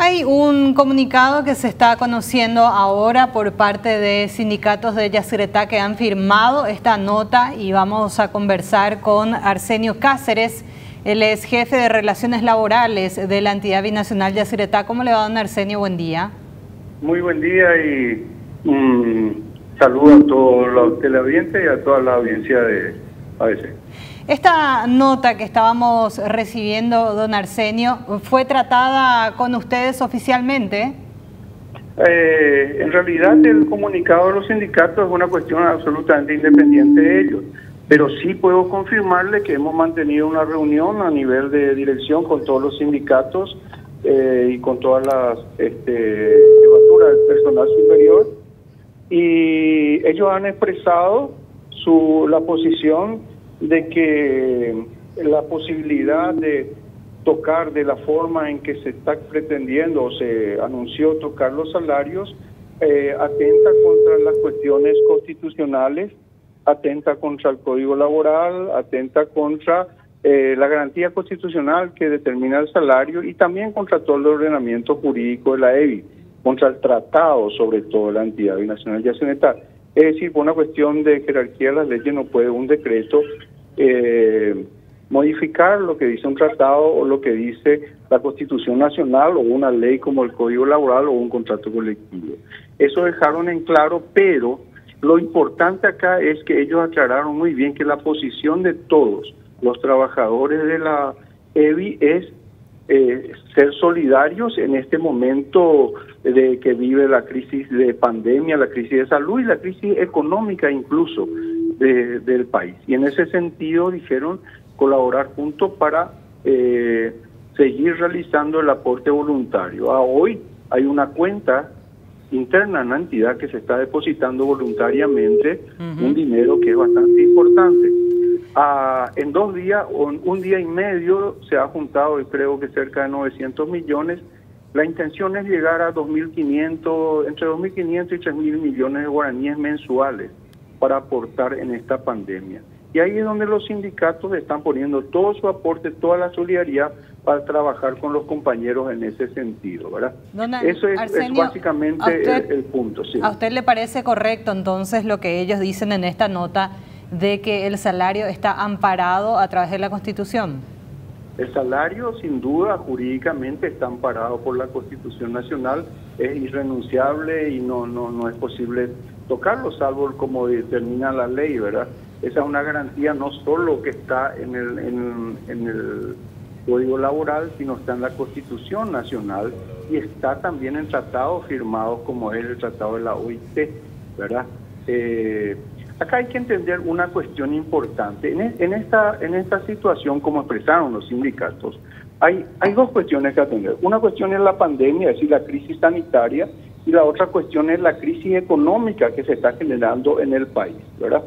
Hay un comunicado que se está conociendo ahora por parte de sindicatos de Yacyretá que han firmado esta nota y vamos a conversar con Arsenio Cáceres. Él es jefe de Relaciones Laborales de la entidad binacional Yacyretá. ¿Cómo le va, don Arsenio? Buen día. Muy buen día y saludo a todos los televidentes y a toda la audiencia de ABC. Esta nota que estábamos recibiendo, don Arsenio, ¿fue tratada con ustedes oficialmente? En realidad el comunicado de los sindicatos es una cuestión absolutamente independiente de ellos, pero sí puedo confirmarle que hemos mantenido una reunión a nivel de dirección con todos los sindicatos y con todas las jefaturas del personal superior, y ellos han expresado la posición de que la posibilidad de tocar de la forma en que se está pretendiendo o se anunció tocar los salarios atenta contra las cuestiones constitucionales, atenta contra el Código Laboral, atenta contra la garantía constitucional que determina el salario y también contra todo el ordenamiento jurídico de la EBI, contra el tratado sobre todo de la entidad binacional Yacyretá. Es decir, por una cuestión de jerarquía de las leyes no puede un decreto modificar lo que dice un tratado o lo que dice la Constitución Nacional o una ley como el Código Laboral o un contrato colectivo. Eso dejaron en claro, pero lo importante acá es que ellos aclararon muy bien que la posición de todos los trabajadores de la EBI es ser solidarios en este momento de que vive la crisis de pandemia, la crisis de salud y la crisis económica incluso del país. Y en ese sentido dijeron colaborar juntos para seguir realizando el aporte voluntario. Hoy hay una cuenta interna en la entidad que se está depositando voluntariamente un dinero que es bastante importante. En 2 días o en 1 día y medio se ha juntado, creo que cerca de 900 millones. La intención es llegar a 2.500, entre 2.500 y 3.000 millones de guaraníes mensuales para aportar en esta pandemia. Y ahí es donde los sindicatos están poniendo todo su aporte, toda la solidaridad para trabajar con los compañeros en ese sentido, ¿verdad? Eso es básicamente el punto. Sí. ¿A usted le parece correcto entonces lo que ellos dicen en esta nota de que el salario está amparado a través de la Constitución? El salario, sin duda, jurídicamente está amparado por la Constitución Nacional, es irrenunciable y no es posible tocarlo, salvo como determina la ley, ¿verdad? Esa es una garantía no solo que está en el Código Laboral, sino está en la Constitución Nacional y está también en tratados firmados como es el Tratado de la OIT, ¿verdad? Acá hay que entender una cuestión importante. En esta situación, como expresaron los sindicatos, hay 2 cuestiones que atender. Una cuestión es la pandemia, es decir, la crisis sanitaria, y la otra cuestión es la crisis económica que se está generando en el país, ¿verdad?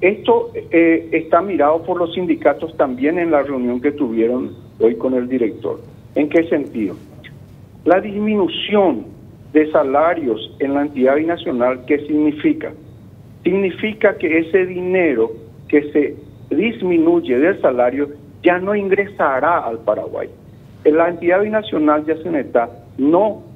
Esto está mirado por los sindicatos también en la reunión que tuvieron hoy con el director. ¿En qué sentido? La disminución de salarios en la entidad binacional, ¿qué significa? Significa que ese dinero que se disminuye del salario ya no ingresará al Paraguay. La entidad binacional Yacyretá no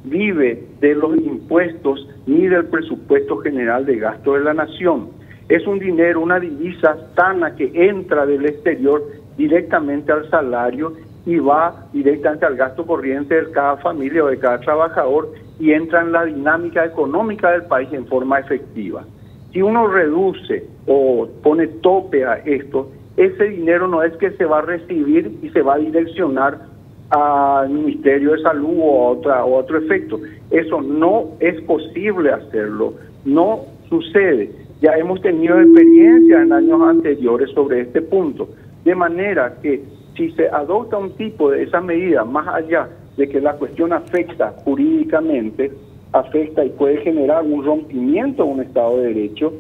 vive de los impuestos ni del presupuesto general de gasto de la nación. Es un dinero, una divisa sana que entra del exterior directamente al salario y va directamente al gasto corriente de cada familia o de cada trabajador y entra en la dinámica económica del país en forma efectiva. Si uno reduce o pone tope a esto, ese dinero no es que se va a recibir y se va a direccionar al Ministerio de Salud o a otro efecto. Eso no es posible hacerlo, no sucede. Ya hemos tenido experiencia en años anteriores sobre este punto. De manera que si se adopta un tipo de esa medida, más allá de que la cuestión afecta jurídicamente, afecta y puede generar un rompimiento de un Estado de Derecho,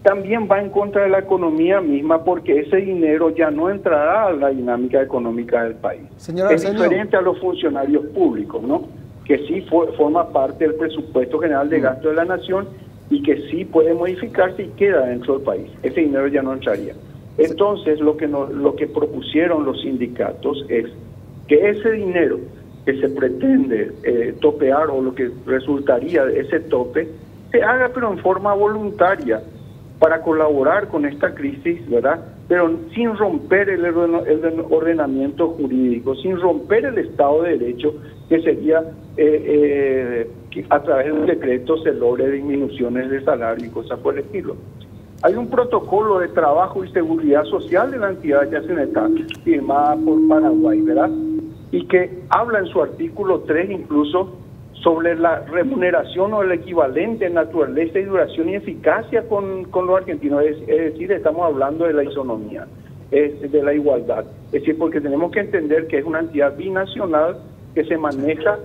también va en contra de la economía misma porque ese dinero ya no entrará a la dinámica económica del país. Es diferente a los funcionarios públicos, ¿no? Que sí forma parte del presupuesto general de gasto de la nación y que sí puede modificarse y queda dentro del país. Ese dinero ya no entraría. Entonces, lo que propusieron los sindicatos es que ese dinero que se pretende topear o lo que resultaría de ese tope, se haga pero en forma voluntaria para colaborar con esta crisis, ¿verdad? Pero sin romper el ordenamiento jurídico, sin romper el Estado de Derecho, que sería que a través de un decreto se logre disminuciones de salario y cosas por el estilo. Hay un protocolo de trabajo y seguridad social de la entidad Yacyretá, firmada por Paraguay, ¿verdad? Y que habla en su artículo 3 incluso sobre la remuneración o el equivalente en naturaleza y duración y eficacia con los argentinos. Es decir, estamos hablando de la isonomía, de la igualdad. Es decir, porque tenemos que entender que es una entidad binacional que se maneja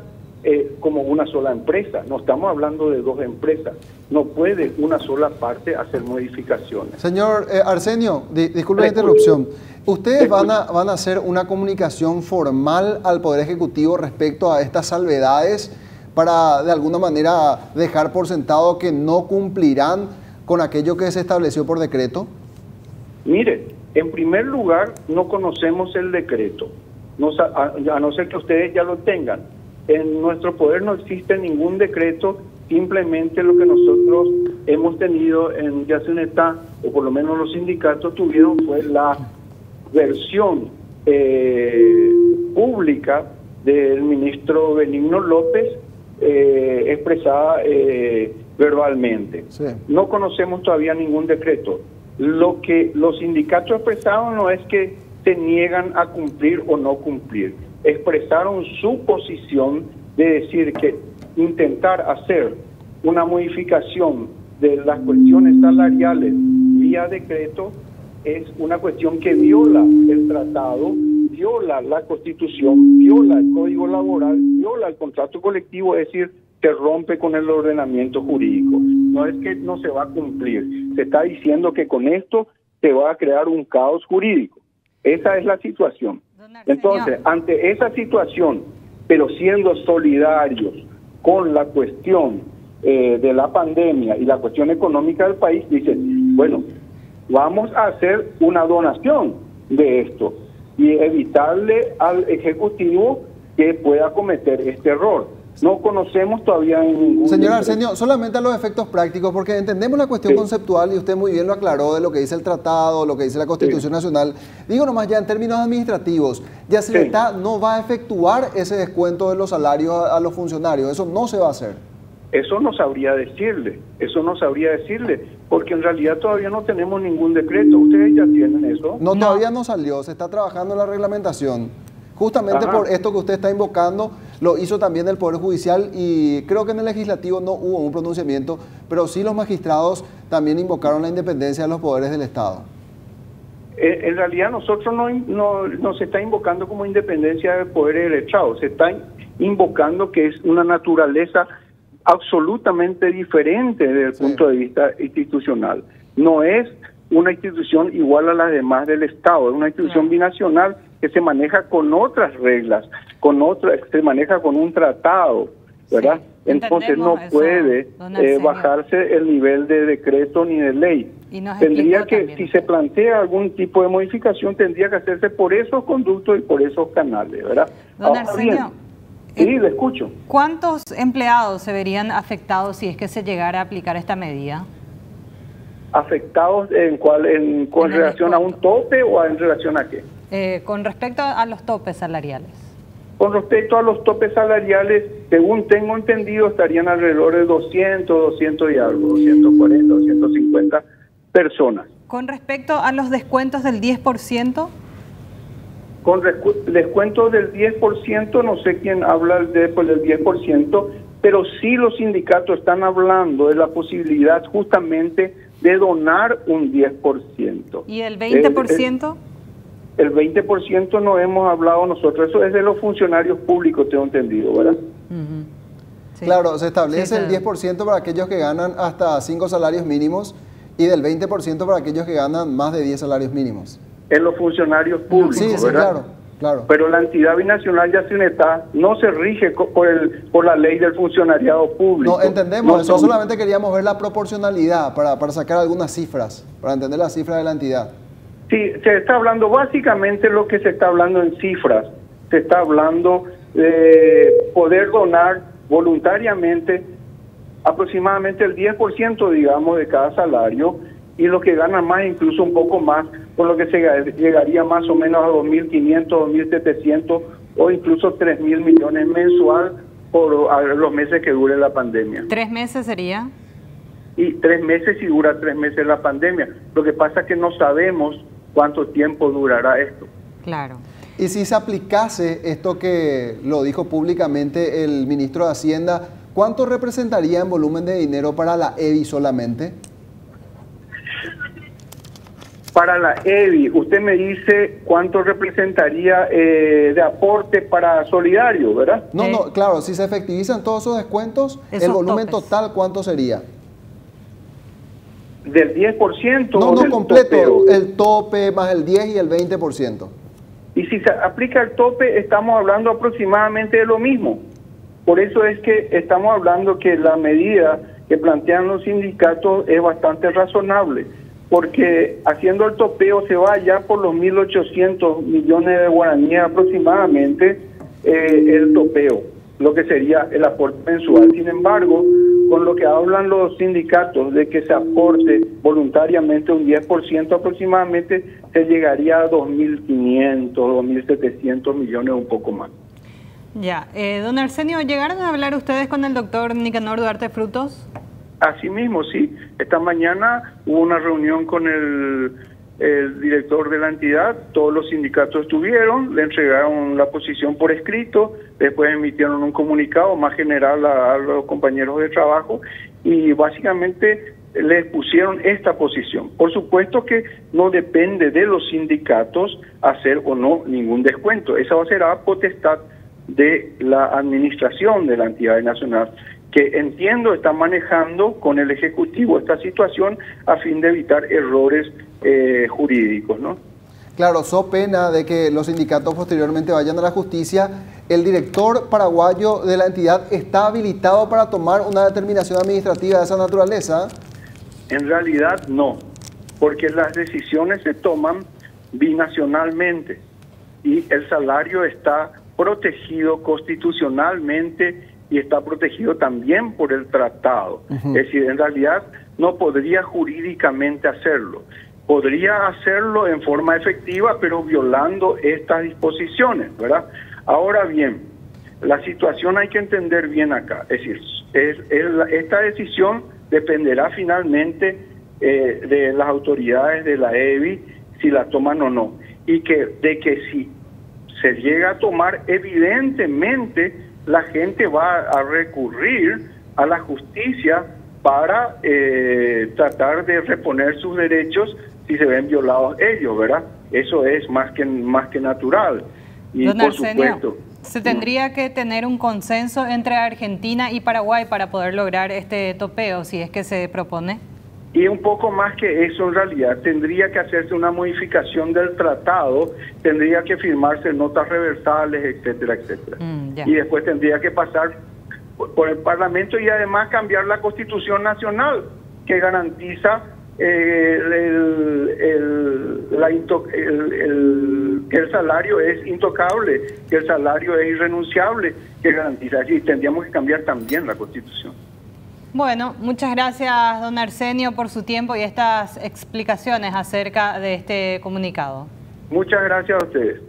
como una sola empresa. No estamos hablando de dos empresas. No puede una sola parte hacer modificaciones. Señor Arsenio, disculpe la interrupción. ¿Ustedes van a hacer una comunicación formal al Poder Ejecutivo respecto a estas salvedades para de alguna manera dejar por sentado que no cumplirán con aquello que se estableció por decreto? Mire, en primer lugar, no conocemos el decreto, a no ser que ustedes ya lo tengan. En nuestro poder no existe ningún decreto, simplemente lo que nosotros hemos tenido en Yacyretá, o por lo menos los sindicatos tuvieron, fue la versión pública del ministro Benigno López, expresada verbalmente. Sí. No conocemos todavía ningún decreto. Lo que los sindicatos expresaron no es que se niegan a cumplir o no cumplir. Expresaron su posición de decir que intentar hacer una modificación de las cuestiones salariales vía decreto es una cuestión que viola el tratado, viola la Constitución, viola el Código Laboral, viola el contrato colectivo, es decir, se rompe con el ordenamiento jurídico. No es que no se va a cumplir, se está diciendo que con esto se va a crear un caos jurídico. Esa es la situación. Entonces, ante esa situación, pero siendo solidarios con la cuestión de la pandemia y la cuestión económica del país, dicen, bueno, vamos a hacer una donación de esto y evitarle al Ejecutivo que pueda cometer este error. No conocemos todavía ningún... Señor Arsenio, solamente a los efectos prácticos, porque entendemos la cuestión conceptual y usted muy bien lo aclaró de lo que dice el tratado, lo que dice la Constitución Nacional. Digo nomás ya en términos administrativos, Yacyretá no va a efectuar ese descuento de los salarios a los funcionarios, eso no se va a hacer. Eso no sabría decirle, porque en realidad todavía no tenemos ningún decreto. ¿Ustedes ya tienen eso? No, todavía no salió, se está trabajando en la reglamentación. Justamente por esto que usted está invocando, lo hizo también el Poder Judicial y creo que en el Legislativo no hubo un pronunciamiento, pero sí los magistrados también invocaron la independencia de los poderes del Estado. En realidad nosotros no se está invocando como independencia del poder del Estado, se está invocando que es una naturaleza absolutamente diferente desde el punto de vista institucional. No es una institución igual a las demás del Estado, es una institución binacional que se maneja con otras reglas, se maneja con un tratado, ¿verdad? Entonces no puede bajarse el nivel de decreto ni de ley. Tendría que, también, si se plantea algún tipo de modificación, tendría que hacerse por esos conductos y por esos canales, ¿verdad? Don Arsenio, sí, le escucho. ¿Cuántos empleados se verían afectados si es que se llegara a aplicar esta medida? ¿Afectados con relación a un tope o en relación a qué? Con respecto a los topes salariales. Con respecto a los topes salariales, según tengo entendido, estarían alrededor de 200 y algo, 240, 250 personas. Con respecto a los descuentos del 10%. Con descuentos del 10%, no sé quién habla del 10%, pero sí los sindicatos están hablando de la posibilidad justamente de donar un 10%. ¿Y el 20%? El 20% no hemos hablado nosotros, eso es de los funcionarios públicos, tengo entendido, ¿verdad? Sí. Claro, se establece el 10% para aquellos que ganan hasta 5 salarios mínimos y del 20% para aquellos que ganan más de 10 salarios mínimos. En los funcionarios públicos, sí, ¿verdad? Claro. Pero la entidad binacional Yacyretá no se rige por la ley del funcionariado público. No, entendemos eso, solamente queríamos ver la proporcionalidad para sacar algunas cifras, para entender las cifras de la entidad. Sí, se está hablando, básicamente lo que se está hablando en cifras, se está hablando poder donar voluntariamente aproximadamente el 10%, digamos, de cada salario, y los que ganan más incluso un poco más, con lo que se llegaría más o menos a 2.500, 2.700 o incluso 3.000 millones mensual por los meses que dure la pandemia. ¿3 meses sería? Y 3 meses, si dura 3 meses la pandemia. Lo que pasa es que no sabemos cuánto tiempo durará esto. Claro. Y si se aplicase esto que lo dijo públicamente el ministro de Hacienda, ¿cuánto representaría en volumen de dinero para la EBI solamente? Para la EBI, usted me dice cuánto representaría de aporte para Solidario, ¿verdad? No, claro, si se efectivizan todos esos descuentos, el volumen total, ¿cuánto sería? ¿Del 10%? No, completo, el tope más el 10 y el 20%. Y si se aplica el tope, estamos hablando aproximadamente de lo mismo. Por eso es que estamos hablando que la medida que plantean los sindicatos es bastante razonable, porque haciendo el topeo se va ya por los 1.800 millones de guaraníes aproximadamente el topeo, lo que sería el aporte mensual. Sin embargo, con lo que hablan los sindicatos de que se aporte voluntariamente un 10% aproximadamente, se llegaría a 2.500, 2.700 millones, un poco más. Ya, don Arsenio, ¿llegaron a hablar ustedes con el doctor Nicanor Duarte Frutos? Así mismo, sí. Esta mañana hubo una reunión con el director de la entidad, todos los sindicatos estuvieron, le entregaron la posición por escrito, después emitieron un comunicado más general a los compañeros de trabajo y básicamente les pusieron esta posición. Por supuesto que no depende de los sindicatos hacer o no ningún descuento, esa será potestad de la administración de la entidad nacional, que entiendo está manejando con el Ejecutivo esta situación a fin de evitar errores jurídicos, ¿no? Claro, so pena de que los sindicatos posteriormente vayan a la justicia. ¿El director paraguayo de la entidad está habilitado para tomar una determinación administrativa de esa naturaleza? En realidad no, porque las decisiones se toman binacionalmente y el salario está protegido constitucionalmente y está protegido también por el tratado. Es decir, en realidad no podría jurídicamente hacerlo. Podría hacerlo en forma efectiva, pero violando estas disposiciones, ¿verdad? Ahora bien, la situación hay que entender bien acá. Es decir, esta decisión dependerá finalmente de las autoridades de la EBI, si la toman o no. Y de que si se llega a tomar, evidentemente la gente va a recurrir a la justicia para tratar de reponer sus derechos si se ven violados ellos, ¿verdad? Eso es más que natural. Y don por Arsenio, supuesto, ¿se tendría que tener un consenso entre Argentina y Paraguay para poder lograr este topeo, si es que se propone? Y un poco más que eso, en realidad, tendría que hacerse una modificación del tratado, tendría que firmarse notas reversales, etcétera, etcétera. Y después tendría que pasar por el Parlamento y además cambiar la Constitución Nacional, que garantiza que el salario es intocable, que el salario es irrenunciable, que garantiza. Y tendríamos que cambiar también la Constitución. Bueno, muchas gracias, don Arsenio, por su tiempo y estas explicaciones acerca de este comunicado. Muchas gracias a ustedes.